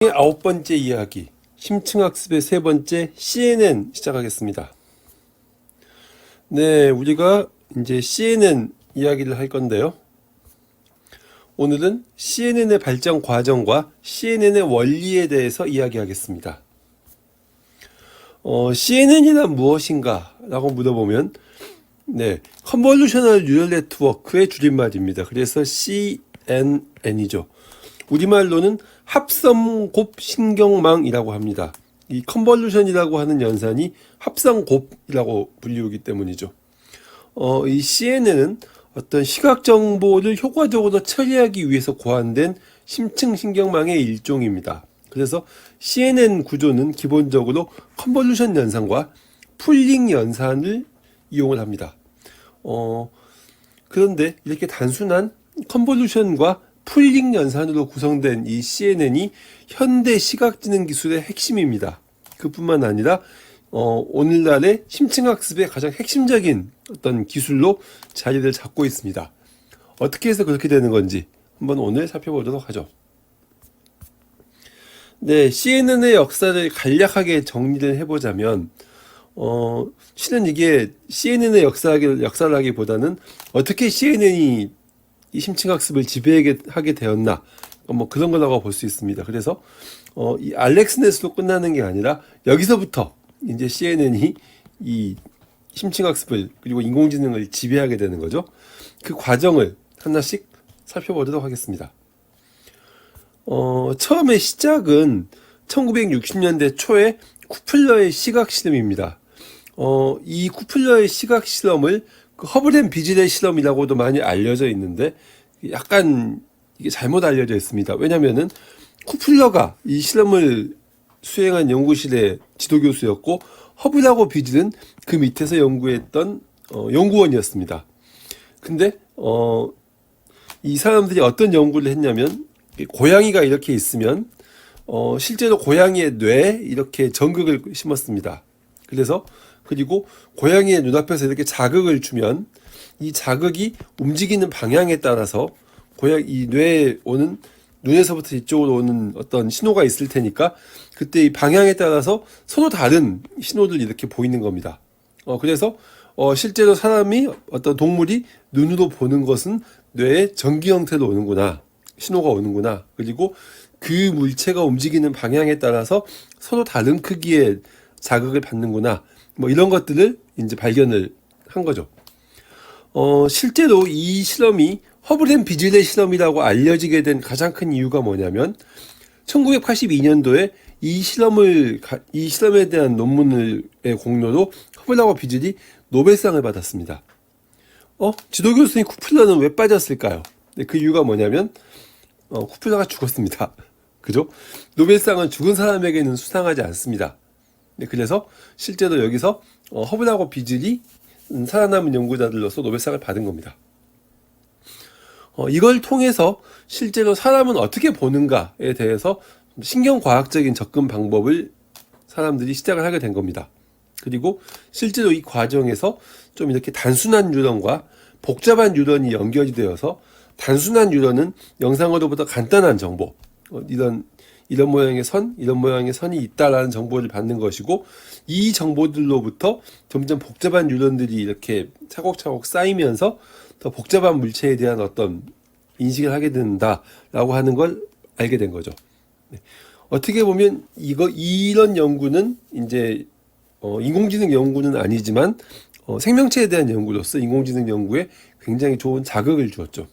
아홉 번째 이야기, 심층학습의 세 번째 CNN 시작하겠습니다. 네, 우리가 이제 CNN 이야기를 할 건데요. 오늘은 CNN의 발전 과정과 CNN의 원리에 대해서 이야기하겠습니다. CNN이란 무엇인가? 라고 물어보면, 네, 컨볼루셔널 뉴럴 네트워크의 줄임말입니다. 그래서 CNN이죠. 우리말로는 합성곱 신경망이라고 합니다. 이 컨볼루션이라고 하는 연산이 합성곱이라고 불리우기 때문이죠. 이 CNN은 어떤 시각 정보를 효과적으로 처리하기 위해서 고안된 심층 신경망의 일종입니다. 그래서 CNN 구조는 기본적으로 컨볼루션 연산과 풀링 연산을 이용을 합니다. 그런데 이렇게 단순한 컨볼루션과 풀링 연산으로 구성된 이 CNN이 현대 시각지능 기술의 핵심입니다. 그뿐만 아니라 오늘날의 심층학습의 가장 핵심적인 어떤 기술로 자리를 잡고 있습니다. 어떻게 해서 그렇게 되는 건지 한번 오늘 살펴보도록 하죠. 네, CNN의 역사를 간략하게 정리를 해보자면 실은 이게 CNN의 역사라기보다는 어떻게 CNN이 이 심층학습을 지배하게 되었나 뭐 그런 거라고 볼 수 있습니다. 그래서 이 알렉스넷으로 끝나는 게 아니라 여기서부터 이제 CNN이 이 심층학습을 그리고 인공지능을 지배하게 되는 거죠. 그 과정을 하나씩 살펴보도록 하겠습니다. 처음에 시작은 1960년대 초에 쿠플러의 시각 실험입니다. 이 쿠플러의 시각 실험을 그 허블 앤 비즐의 실험이라고도 많이 알려져 있는데 약간 이게 잘못 알려져 있습니다. 왜냐면은 쿠플러가 이 실험을 수행한 연구실의 지도교수였고 허블하고 비즐은 그 밑에서 연구했던 연구원이었습니다. 근데 이 사람들이 어떤 연구를 했냐면 고양이가 이렇게 있으면 실제로 고양이의 뇌에 이렇게 전극을 심었습니다. 그리고 고양이의 눈앞에서 이렇게 자극을 주면 이 자극이 움직이는 방향에 따라서 이 뇌에 오는 눈에서부터 이쪽으로 오는 어떤 신호가 있을 테니까 그때 이 방향에 따라서 서로 다른 신호들이 이렇게 보이는 겁니다. 그래서 실제로 사람이 어떤 동물이 눈으로 보는 것은 뇌에 전기 형태로 오는구나, 신호가 오는구나. 그리고 그 물체가 움직이는 방향에 따라서 서로 다른 크기의 자극을 받는구나. 뭐 이런 것들을 이제 발견을 한 거죠. 실제로 이 실험이 허블 앤 비즐의 실험이라고 알려지게 된 가장 큰 이유가 뭐냐면 1982년도에 이 실험에 대한 논문의 공로로 허블하고 비즐이 노벨상을 받았습니다. 지도교수인 쿠플러는 왜 빠졌을까요? 네, 그 이유가 뭐냐면 쿠플러가 죽었습니다. 그죠? 노벨상은 죽은 사람에게는 수상하지 않습니다. 네, 그래서 실제로 여기서 허블하고 비즐이 살아남은 연구자들로서 노벨상을 받은 겁니다. 이걸 통해서 실제로 사람은 어떻게 보는가에 대해서 신경과학적인 접근 방법을 사람들이 시작을 하게 된 겁니다. 그리고 실제로 이 과정에서 좀 이렇게 단순한 뉴런과 복잡한 뉴런이 연결이 되어서 단순한 뉴런은 영상으로부터 간단한 정보, 이런 모양의 이런 모양의 선이 있다라는 정보를 받는 것이고 이 정보들로부터 점점 복잡한 뉴런들이 이렇게 차곡차곡 쌓이면서 더 복잡한 물체에 대한 어떤 인식을 하게 된다라고 하는 걸 알게 된 거죠. 네. 어떻게 보면 이런 연구는 이제 인공지능 연구는 아니지만 생명체에 대한 연구로서 인공지능 연구에 굉장히 좋은 자극을 주었죠.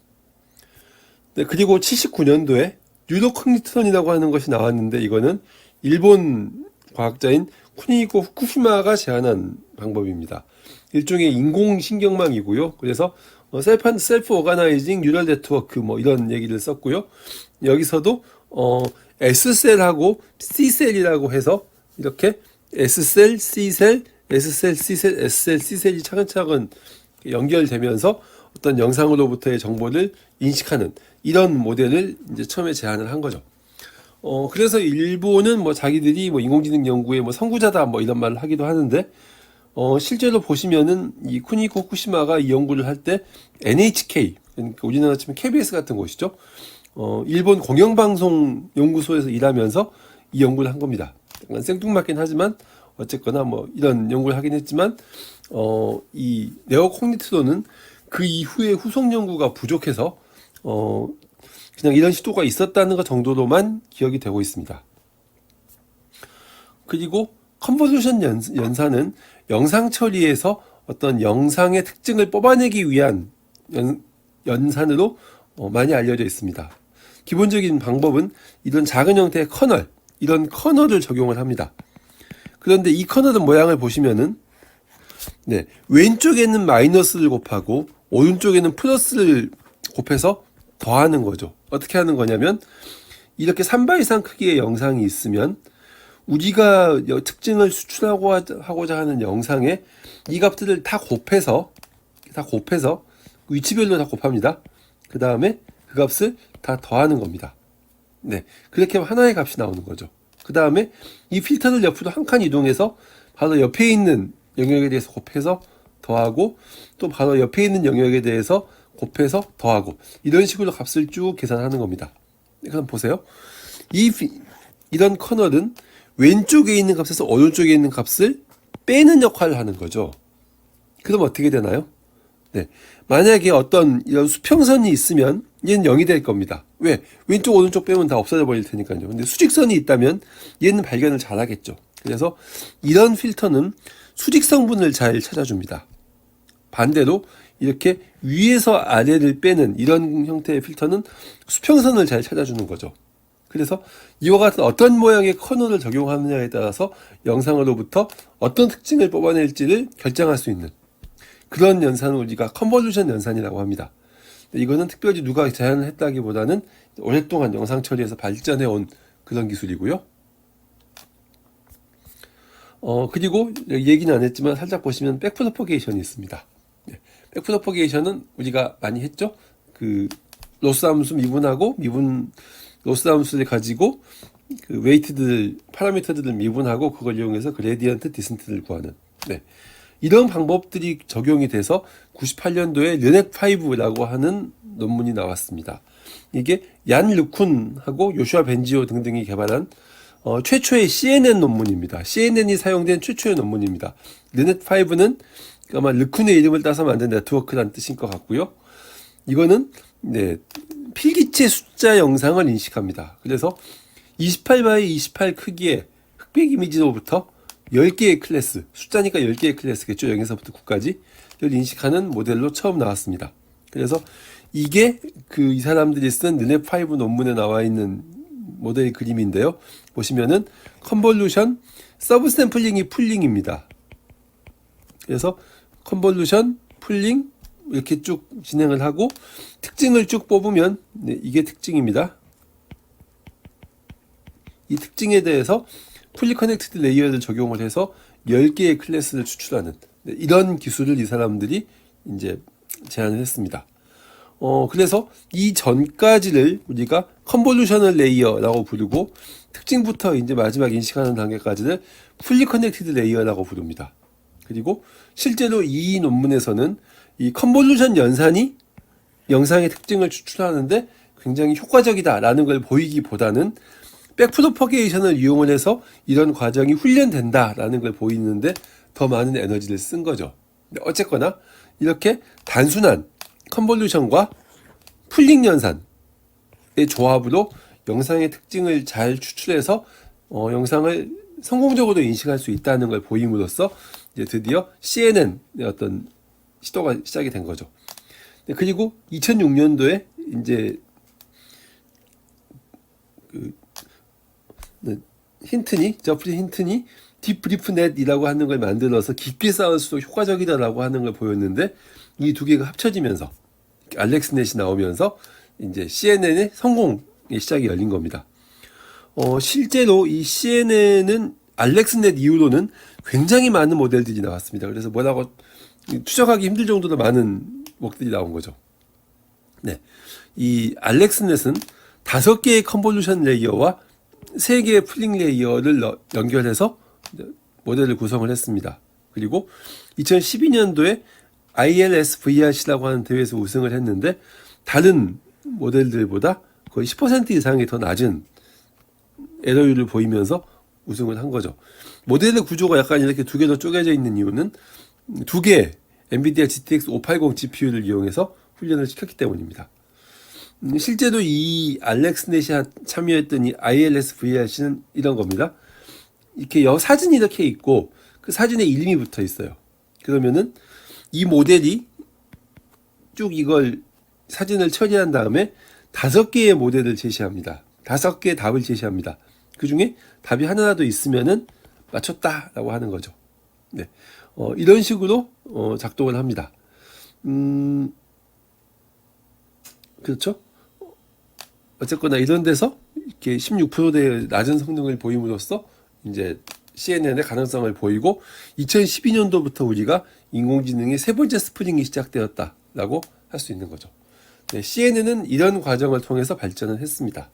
네, 그리고 79년도에 뉴로코그니션이라고 하는 것이 나왔는데 이거는 일본 과학자인 쿠니히코 후쿠시마가 제안한 방법입니다. 일종의 인공신경망이고요. 그래서 셀프 오가나이징 뉴럴 네트워크 뭐 이런 얘기를 썼고요. 여기서도 S셀하고 C셀이라고 해서 이렇게 S셀, C셀, S셀, C셀, S셀, C셀이 차근차근 연결되면서 어떤 영상으로부터의 정보를 인식하는 이런 모델을 이제 처음에 제안을 한 거죠. 그래서 일본은 뭐 자기들이 뭐 인공지능 연구의 뭐 선구자다 뭐 이런 말을 하기도 하는데 실제로 보시면은 이 쿠니코 후쿠시마가 이 연구를 할 때 NHK, 그러니까 우리나라 치면 KBS 같은 곳이죠. 일본 공영방송 연구소에서 일하면서 이 연구를 한 겁니다. 약간 생뚱맞긴 하지만 어쨌거나 뭐 이런 연구를 하긴 했지만 이 네오코그니티도는 그 이후에 후속 연구가 부족해서 그냥 이런 시도가 있었다는 것 정도로만 기억이 되고 있습니다. 그리고 컨볼루션 연산은 영상 처리에서 어떤 영상의 특징을 뽑아내기 위한 연산으로 많이 알려져 있습니다. 기본적인 방법은 이런 작은 형태의 커널, 이런 커널을 적용을 합니다. 그런데 이 커널의 모양을 보시면은 왼쪽에는 마이너스를 곱하고 오른쪽에는 플러스를 곱해서 더하는 거죠. 어떻게 하는 거냐면 이렇게 3바 이상 크기의 영상이 있으면 우리가 특징을 수출하고자 하는 영상에 이 값들을 다 곱해서 위치별로 다 곱합니다. 그 다음에 그 값을 다 더하는 겁니다. 그렇게 하면 하나의 값이 나오는 거죠. 그 다음에 이 필터를 옆으로 한 칸 이동해서 바로 옆에 있는 영역에 대해서 곱해서 더하고 또 바로 옆에 있는 영역에 대해서 곱해서 더하고 이런 식으로 값을 쭉 계산하는 겁니다. 그럼 보세요. 이런 커널은 왼쪽에 있는 값에서 오른쪽에 있는 값을 빼는 역할을 하는 거죠. 그럼 어떻게 되나요? 만약에 어떤 이런 수평선이 있으면 얘는 0이 될 겁니다. 왜? 왼쪽 오른쪽 빼면 다 없어져 버릴 테니까요. 근데 수직선이 있다면 얘는 발견을 잘 하겠죠. 그래서 이런 필터는 수직 성분을 잘 찾아줍니다. 반대로 이렇게 위에서 아래를 빼는 이런 형태의 필터는 수평선을 잘 찾아주는 거죠. 그래서 이와 같은 어떤 모양의 커널을 적용하느냐에 따라서 영상으로부터 어떤 특징을 뽑아낼지를 결정할 수 있는 그런 연산을 우리가 컨볼루션 연산이라고 합니다. 이거는 특별히 누가 제안을 했다기보다는 오랫동안 영상 처리에서 발전해온 그런 기술이고요. 그리고 얘기는 안 했지만 살짝 보시면 백프로퍼게이션이 있습니다. 백프로퍼게이션은 우리가 많이 했죠. 그 로스 함수 미분하고 로스 함수를 가지고 그 웨이트들 파라미터들을 미분하고 그걸 이용해서 그레디언트 디센트를 구하는 이런 방법들이 적용이 돼서 98년도에 르넷5라고 하는 논문이 나왔습니다. 이게 얀 르쿤하고 요슈아 벤지오 등등이 개발한 최초의 CNN 논문입니다. CNN이 사용된 최초의 논문입니다. 르넷5는 아마 르쿤의 이름을 따서 만든 네트워크라는 뜻인 것 같고요. 이거는 필기체 숫자 영상을 인식합니다. 그래서 28x 28 크기의 흑백 이미지로부터 10개의 클래스, 숫자니까 10개의 클래스겠죠. 0에서부터 9까지 를 인식하는 모델로 처음 나왔습니다. 그래서 이게 이 사람들이 쓴 르넷5 논문에 나와 있는 모델 그림인데요. 보시면은 컨볼루션, 서브샘플링이 풀링입니다. 그래서 컨볼루션, 풀링 이렇게 쭉 진행을 하고 특징을 쭉 뽑으면 이게 특징입니다. 이 특징에 대해서 풀리 커넥티드 레이어를 적용을 해서 10개의 클래스를 추출하는 이런 기술을 이 사람들이 이제 제안을 했습니다. 그래서 이 전까지를 우리가 컨볼루셔널 레이어라고 부르고 특징부터 이제 마지막 인식하는 단계까지를 풀리 커넥티드 레이어라고 부릅니다. 그리고 실제로 이 논문에서는 이 컨볼루션 연산이 영상의 특징을 추출하는데 굉장히 효과적이다라는 걸 보이기보다는 백프로퍼게이션을 이용을 해서 이런 과정이 훈련된다라는 걸 보이는데 더 많은 에너지를 쓴 거죠. 어쨌거나 이렇게 단순한 컨볼루션과 풀링 연산의 조합으로 영상의 특징을 잘 추출해서 영상을 성공적으로 인식할 수 있다는 걸 보임으로써 이제 드디어 CNN의 어떤 시도가 시작이 된 거죠. 그리고 2006년도에 이제 저프리 힌튼이 딥브리프넷이라고 하는 걸 만들어서 깊게 쌓을수록 효과적이다라고 하는 걸 보였는데 이 두 개가 합쳐지면서 알렉스넷이 나오면서 이제 CNN의 성공의 시작이 열린 겁니다. 실제로 이 CNN은 알렉스넷 이후로는 굉장히 많은 모델들이 나왔습니다. 그래서 뭐라고 추적하기 힘들 정도로 많은 목들이 나온 거죠. 이 알렉스넷은 5개의 컨볼루션 레이어와 3개의 풀링 레이어를 연결해서 모델을 구성을 했습니다. 그리고 2012년도에 ILS VRC라고 하는 대회에서 우승을 했는데 다른 모델들보다 거의 10% 이상이 더 낮은 에러율을 보이면서 우승을 한 거죠. 모델의 구조가 약간 이렇게 두 개로 쪼개져 있는 이유는 두 개의 엔비디아 GTX 580 GPU를 이용해서 훈련을 시켰기 때문입니다. 실제로 이 알렉스넷이 참여했던 이 ILS VRC는 이런 겁니다. 이렇게 사진이 이렇게 있고 그 사진에 이름이 붙어 있어요. 그러면은 이 모델이 쭉 이걸 사진을 처리한 다음에 5개의 모델을 제시합니다. 5개의 답을 제시합니다. 그 중에 답이 하나라도 있으면은 맞췄다라고 하는 거죠. 네. 이런 식으로 작동을 합니다. 그렇죠? 어쨌거나 이런 데서 이렇게 16%대의 낮은 성능을 보임으로써 이제 CNN의 가능성을 보이고 2012년도부터 우리가 인공지능의 세 번째 스프링이 시작되었다라고 할 수 있는 거죠. 네, CNN은 이런 과정을 통해서 발전을 했습니다.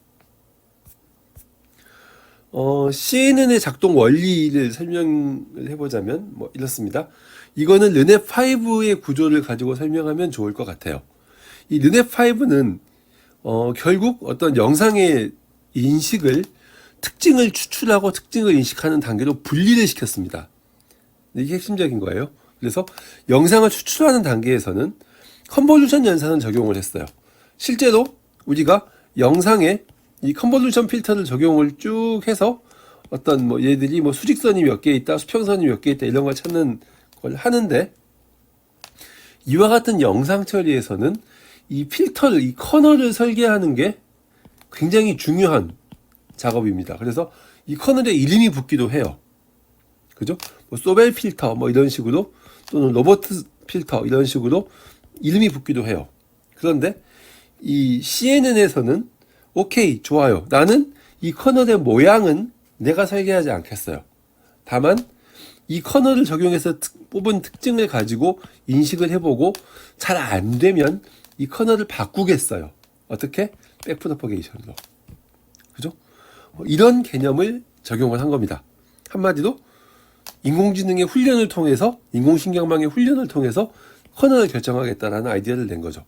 CNN의 작동 원리를 설명을 해보자면 뭐 이렇습니다. 이거는 르네5의 구조를 가지고 설명하면 좋을 것 같아요. 이 르네5는 결국 어떤 영상의 인식을 특징을 추출하고 특징을 인식하는 단계로 분리를 시켰습니다. 이게 핵심적인 거예요. 그래서 영상을 추출하는 단계에서는 컨볼루션 연산을 적용을 했어요. 실제로 우리가 영상에 이 컨볼루션 필터를 적용을 쭉 해서 어떤 뭐 얘들이 뭐 수직선이 몇 개 있다, 수평선이 몇 개 있다 이런 걸 찾는 걸 하는데 이와 같은 영상 처리에서는 이 필터를, 이 커널을 설계하는 게 굉장히 중요한 작업입니다. 그래서 이 커널에 이름이 붙기도 해요. 그죠? 뭐 소벨 필터 뭐 이런 식으로 또는 로버트 필터 이런 식으로 이름이 붙기도 해요. 그런데 이 CNN에서는 오케이, 좋아요. 나는 이 커널의 모양은 내가 설계하지 않겠어요. 다만 이 커널을 적용해서 뽑은 특징을 가지고 인식을 해보고 잘 안 되면 이 커널을 바꾸겠어요. 어떻게? 백프로퍼게이션으로. 그죠? 이런 개념을 적용을 한 겁니다. 한마디로 인공지능의 훈련을 통해서, 인공신경망의 훈련을 통해서 커널을 결정하겠다라는 아이디어를 낸 거죠.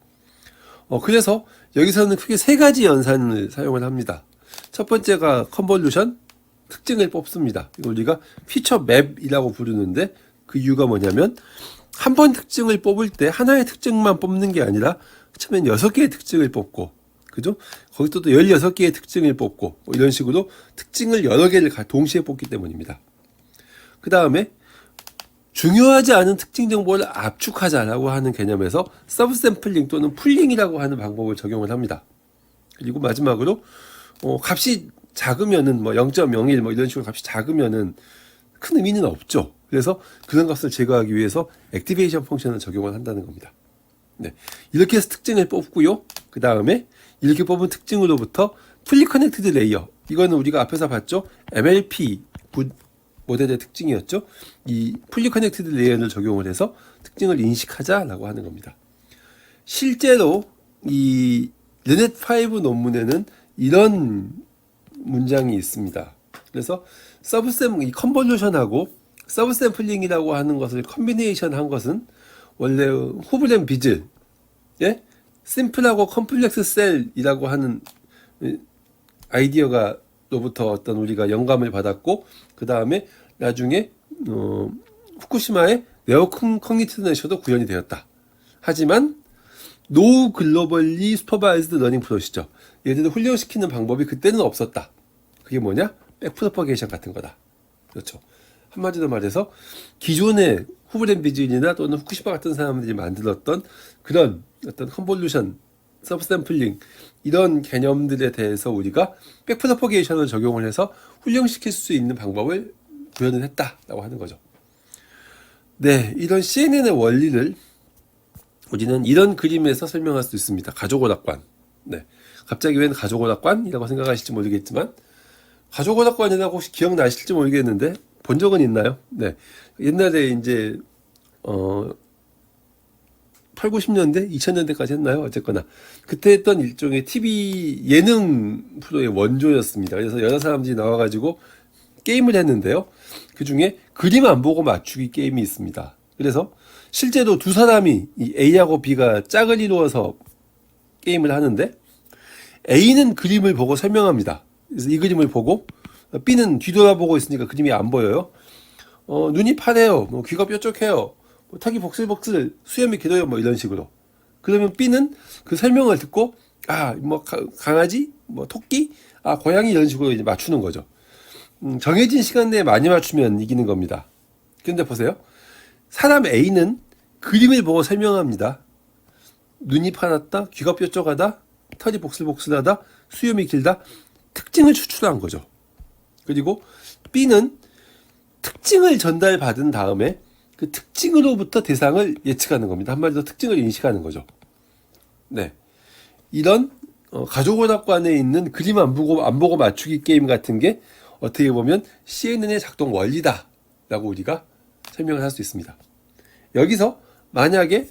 그래서 여기서는 크게 세 가지 연산을 사용을 합니다. 첫 번째가 컨볼루션, 특징을 뽑습니다. 이걸 우리가 피처 맵이라고 부르는데 그 이유가 뭐냐면 한 번 특징을 뽑을 때 하나의 특징만 뽑는 게 아니라 처음엔 6개의 특징을 뽑고, 그죠? 거기서 또 16개의 특징을 뽑고 뭐 이런 식으로 특징을 여러 개를 동시에 뽑기 때문입니다. 그 다음에 중요하지 않은 특징 정보를 압축하자라고 하는 개념에서 서브샘플링 또는 풀링이라고 하는 방법을 적용을 합니다. 그리고 마지막으로 값이 작으면은 뭐 0.01 뭐 이런 식으로 값이 작으면은 큰 의미는 없죠. 그래서 그런 값을 제거하기 위해서 액티베이션 펑션을 적용을 한다는 겁니다. 네. 이렇게 해서 특징을 뽑고요. 그 다음에 이렇게 뽑은 특징으로부터 풀리 커넥티드 레이어, 이거는 우리가 앞에서 봤죠. MLP 모델의 특징이었죠. 이 풀리 커넥티드 레이어를 적용을 해서 특징을 인식하자라고 하는 겁니다. 실제로 이 르넷5 논문에는 이런 문장이 있습니다. 그래서 이 컨볼루션하고 서브샘플링이라고 하는 것을 컨비네이션 한 것은 원래 후브렌 비즐, 예? 심플하고 컴플렉스 셀이라고 하는 아이디어가 로부터 어떤 우리가 영감을 받았고, 그 다음에 나중에 후쿠시마의 네오 커그니티브 내셔도 구현이 되었다. 하지만 노 글로벌리 슈퍼바이즈드 러닝 프로시저, 얘들을 훈련시키는 방법이 그때는 없었다. 그게 뭐냐? 백프로퍼게이션 같은 거다. 그렇죠. 한마디로 말해서 기존의 후브렌 비즐이나 또는 후쿠시마 같은 사람들이 만들었던 그런 어떤 컨볼루션, 서브샘플링 이런 개념들에 대해서 우리가 백프로퍼게이션을 적용을 해서 훈련시킬 수 있는 방법을 구현을 했다라고 하는 거죠. 네, 이런 CNN의 원리를 우리는 이런 그림에서 설명할 수 있습니다. 가족오락관. 네, 갑자기 웬 가족오락관이라고 생각하실지 모르겠지만 가족오락관이라고 혹시 기억나실지 모르겠는데 본 적은 있나요? 네, 옛날에 이제 8, 90년대, 2000년대까지 했나요? 어쨌거나 그때 했던 일종의 TV 예능 프로의 원조였습니다. 그래서 여러 사람들이 나와가지고 게임을 했는데요. 그 중에 그림 안 보고 맞추기 게임이 있습니다. 그래서 실제로 두 사람이 이 A하고 B가 짝을 이루어서 게임을 하는데 A는 그림을 보고 설명합니다. 그래서 이 그림을 보고 B는 뒤돌아보고 있으니까 그림이 안 보여요. 눈이 파래요. 뭐 귀가 뾰족해요. 뭐 턱이 복슬복슬, 수염이 길어요. 뭐 이런 식으로. 그러면 B는 그 설명을 듣고 뭐 강아지, 뭐 토끼, 고양이 이런 식으로 이제 맞추는 거죠. 정해진 시간 내에 많이 맞추면 이기는 겁니다. 근데 보세요. 사람 A는 그림을 보고 설명합니다. 눈이 파랗다, 귀가 뾰족하다, 털이 복슬복슬하다, 수염이 길다, 특징을 추출한 거죠. 그리고 B는 특징을 전달받은 다음에 그 특징으로부터 대상을 예측하는 겁니다. 한마디로 특징을 인식하는 거죠. 네, 이런 가족오락관에 있는 그림 안 보고 맞추기 게임 같은 게 어떻게 보면 CNN의 작동 원리다 라고 우리가 설명을 할 수 있습니다. 여기서 만약에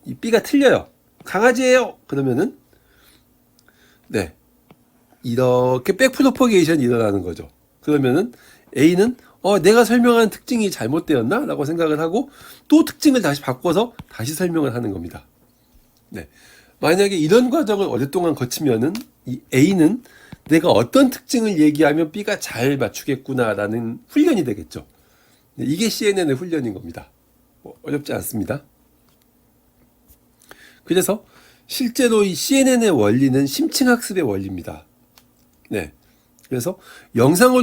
이 B가 틀려요. 강아지예요. 그러면은 네, 이렇게 백프로퍼게이션이 일어나는 거죠. 그러면은 A는 내가 설명한 특징이 잘못되었나? 라고 생각을 하고 또 특징을 다시 바꿔서 다시 설명을 하는 겁니다. 네, 만약에 이런 과정을 오랫동안 거치면은 이 A는 내가 어떤 특징을 얘기하면 B가 잘 맞추겠구나라는 훈련이 되겠죠. 네, 이게 CNN의 훈련인 겁니다. 어렵지 않습니다. 그래서 실제로 이 CNN의 원리는 심층학습의 원리입니다. 네, 그래서 영상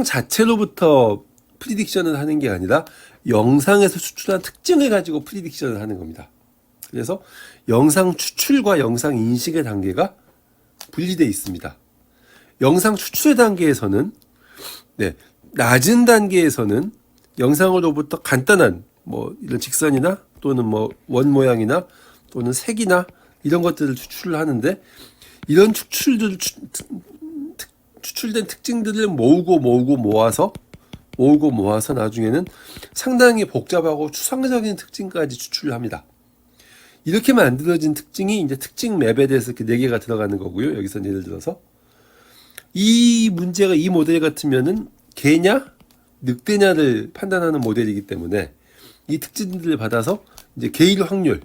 자체로부터 프리딕션을 하는 게 아니라 영상에서 추출한 특징을 가지고 프리딕션을 하는 겁니다. 그래서 영상 추출과 영상 인식의 단계가 분리되어 있습니다. 영상 추출의 단계에서는 낮은 단계에서는 영상으로부터 간단한 이런 직선이나 또는 원 모양이나 또는 색이나 이런 것들을 추출을 하는데 이런 추출된 특징들을 모으고 모아서 나중에는 상당히 복잡하고 추상적인 특징까지 추출을 합니다. 이렇게 만들어진 특징이 이제 특징 맵에 대해서 이렇게 4개가 들어가는 거고요. 여기서 예를 들어서 이 모델 같으면은 개냐 늑대냐를 판단하는 모델이기 때문에 이 특징들을 받아서 이제 개일 확률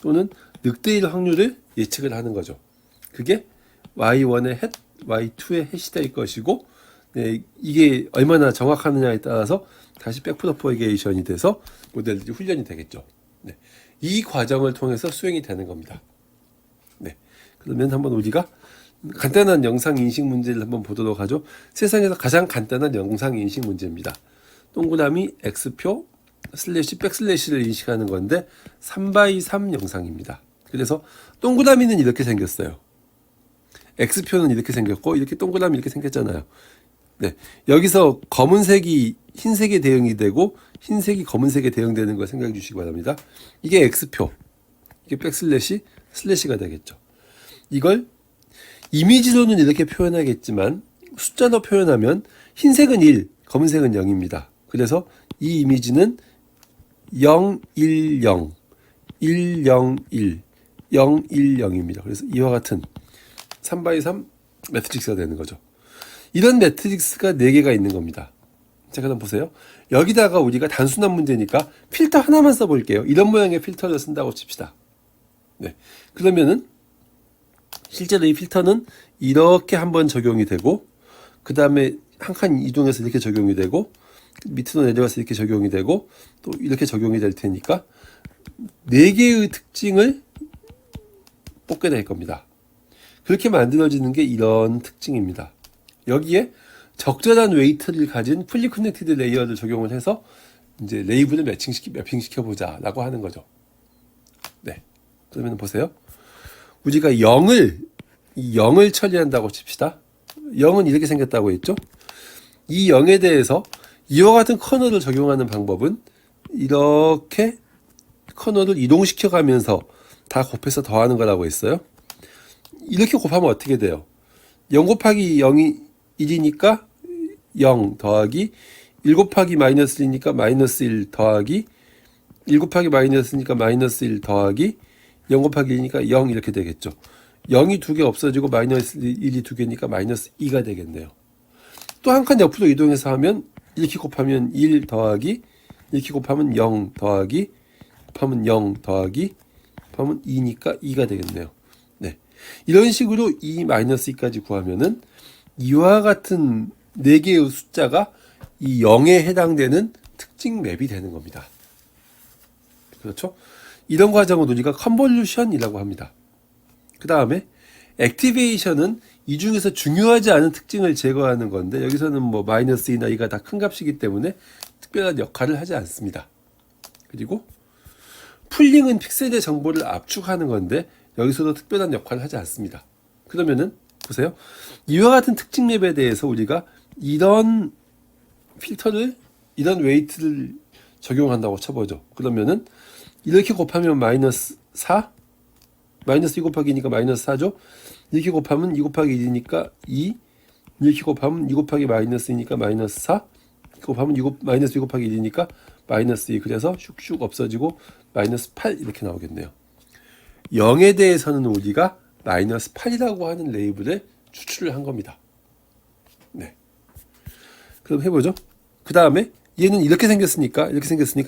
또는 늑대일 확률을 예측을 하는 거죠. 그게 y1의 햇, y2의 햇이 될 것이고 이게 얼마나 정확하느냐에 따라서 다시 백프로퍼게이션이 돼서 모델들이 훈련이 되겠죠. 네, 이 과정을 통해서 수행이 되는 겁니다. 네, 그러면 한번 우리가 간단한 영상 인식 문제를 한번 보도록 하죠. 세상에서 가장 간단한 영상 인식 문제입니다. 동그라미 X표 슬래시 백슬래시를 인식하는 건데 3x3 영상입니다. 그래서 동그라미는 이렇게 생겼어요. X표는 이렇게 생겼고 이렇게 동그라미 이렇게 생겼잖아요. 네, 여기서 검은색이 흰색에 대응이 되고 흰색이 검은색에 대응되는 걸 생각해 주시기 바랍니다. 이게 X표, 이게 백슬래시, 슬래시가 되겠죠. 이걸 이미지로는 이렇게 표현하겠지만 숫자로 표현하면 흰색은 1, 검은색은 0입니다. 그래서 이 이미지는 0, 1, 0, 1, 0, 1, 0, 1, 0입니다. 그래서 이와 같은 3x3 매트릭스가 되는 거죠. 이런 매트릭스가 4개가 있는 겁니다. 자, 그럼 보세요. 여기다가 우리가 단순한 문제니까 필터 하나만 써볼게요. 이런 모양의 필터를 쓴다고 칩시다. 네, 그러면은 실제로 이 필터는 이렇게 한번 적용이 되고 그 다음에 한 칸 이동해서 이렇게 적용이 되고 밑으로 내려가서 이렇게 적용이 되고 또 이렇게 적용이 될 테니까 4개의 특징을 뽑게 될 겁니다. 그렇게 만들어지는 게 이런 특징입니다. 여기에 적절한 웨이트를 가진 풀리 커넥티드 레이어를 적용을 해서 이제 레이블을 매핑시켜 보자 라고 하는 거죠. 네, 그러면 보세요. 우리가 0을 처리한다고 칩시다. 0은 이렇게 생겼다고 했죠. 이 0에 대해서 이와 같은 커널을 적용하는 방법은 이렇게 커널을 이동시켜 가면서 다 곱해서 더하는 거라고 했어요. 이렇게 곱하면 어떻게 돼요? 0 곱하기 0이 1이니까 0 더하기 1 곱하기 마이너스 1이니까 마이너스 1 더하기 1 곱하기 마이너스니까 마이너스 1 더하기 0 곱하기 1이니까 0 이렇게 되겠죠. 0이 2개 없어지고 마이너스 1이 2개니까 마이너스 2가 되겠네요. 또 한 칸 옆으로 이동해서 하면 이렇게 곱하면 1 더하기 이렇게 곱하면 0 더하기 곱하면 0 더하기 곱하면 2니까 2가 되겠네요. 네, 이런 식으로 E-2까지 구하면은 이와 같은 4개의 숫자가 이 0에 해당되는 특징 맵이 되는 겁니다. 그렇죠? 이런 과정을 우리가 컨볼루션이라고 합니다. 그 다음에 액티베이션은 이 중에서 중요하지 않은 특징을 제거하는 건데, 여기서는 뭐 마이너스 2나 2가 다 큰 값이기 때문에 특별한 역할을 하지 않습니다. 그리고 풀링은 픽셀의 정보를 압축하는 건데, 여기서도 특별한 역할을 하지 않습니다. 그러면은 보세요. 이와 같은 특징 맵에 대해서 우리가 이런 필터를, 이런 웨이트를 적용한다고 쳐보죠. 그러면은 이렇게 곱하면 마이너스 4, 마이너스 2 곱하기 2니까 마이너스 4죠. 이렇게 곱하면 2 곱하기 1이니까 2, 이렇게 곱하면 2 곱하기 마이너스 2니까 마이너스 4, 이렇게 곱하면 마이너스 2 곱하기 1이니까 마이너스 2, 그래서 슉슉 없어지고 마이너스 8 이렇게 나오겠네요. 0에 대해서는 우리가 마이너스 8이라고 하는 레이블에 추출을 한 겁니다. 네. 그럼 해보죠. 그 다음에 얘는 이렇게 생겼으니까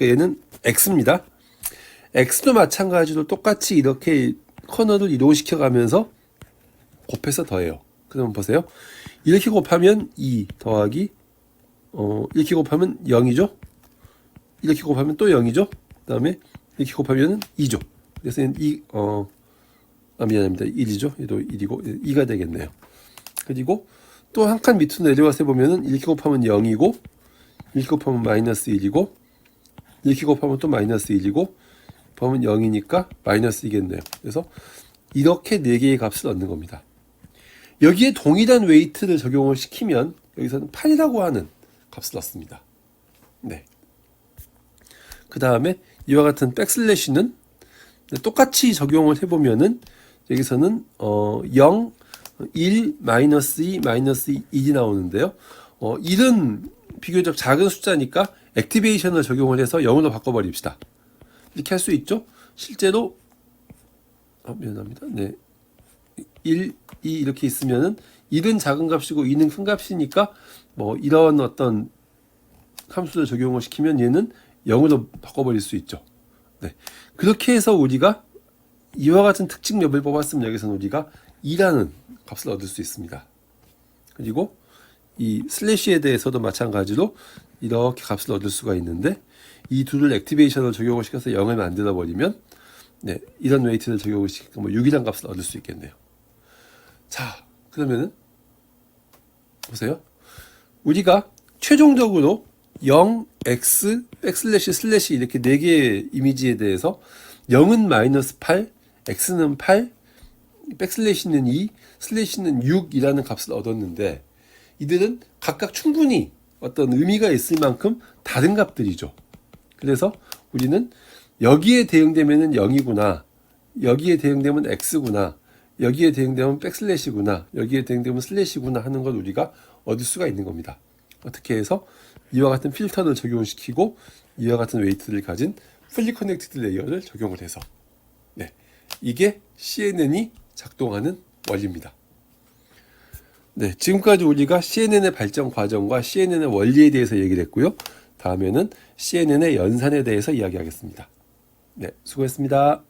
얘는 x입니다. x도 마찬가지로 똑같이 이렇게 커널을 이동시켜 가면서 곱해서 더해요. 그러면 보세요. 이렇게 곱하면 2 더하기 이렇게 곱하면 0이죠. 이렇게 곱하면 또 0이죠. 그 다음에 이렇게 곱하면 2죠. 그래서 미안합니다. 1이죠. 얘도 1이고 2가 되겠네요. 그리고 또 한 칸 밑으로 내려와서 보면은 이렇게 곱하면 0이고, 이렇게 곱하면 마이너스 1이고, 이렇게 곱하면 또 마이너스 1이고, 곱하면 0이니까 마이너스 2겠네요. 그래서 이렇게 4개의 값을 얻는 겁니다. 여기에 동일한 웨이트를 적용을 시키면 여기서는 8이라고 하는 값을 얻습니다. 네. 그 다음에 이와 같은 백슬래시는 똑같이 적용을 해보면은 여기서는 0, 1, 마이너스 2, 마이너스 1이 나오는데요. 1은 비교적 작은 숫자니까 액티베이션을 적용을 해서 0으로 바꿔버립시다. 이렇게 할 수 있죠. 실제로 미안합니다. 네. 1, 2 이렇게 있으면은 1은 작은 값이고 2는 큰 값이니까 뭐 이런 어떤 함수를 적용을 시키면 얘는 0으로 바꿔버릴 수 있죠. 네. 그렇게 해서 우리가 이와 같은 특징 맵을 뽑았으면 여기서는 우리가 2라는 값을 얻을 수 있습니다. 그리고 이 슬래시에 대해서도 마찬가지로 이렇게 값을 얻을 수가 있는데, 이 둘을 액티베이션을 적용을 시켜서 0을 만들어 버리면 네, 이런 웨이트를 적용을 시키면 뭐 6이라는 값을 얻을 수 있겠네요. 자, 그러면은 보세요. 우리가 최종적으로 0, x, 백슬래시, 슬래시 이렇게 4개의 이미지에 대해서 0은 마이너스 8, x는 8, 백슬래시는 2, 슬래시는 6이라는 값을 얻었는데, 이들은 각각 충분히 어떤 의미가 있을 만큼 다른 값들이죠. 그래서 우리는 여기에 대응되면 0이구나, 여기에 대응되면 x구나, 여기에 대응되면 백슬래시구나, 여기에 대응되면 슬래시구나 하는 걸 우리가 얻을 수가 있는 겁니다. 어떻게 해서 이와 같은 필터를 적용시키고 이와 같은 웨이트를 가진 풀리 커넥티드 레이어를 적용을 해서, 네, 이게 CNN이 작동하는 원리입니다. 네, 지금까지 우리가 CNN의 발전 과정과 CNN의 원리에 대해서 얘기를 했고요. 다음에는 CNN의 연산에 대해서 이야기하겠습니다. 네, 수고했습니다.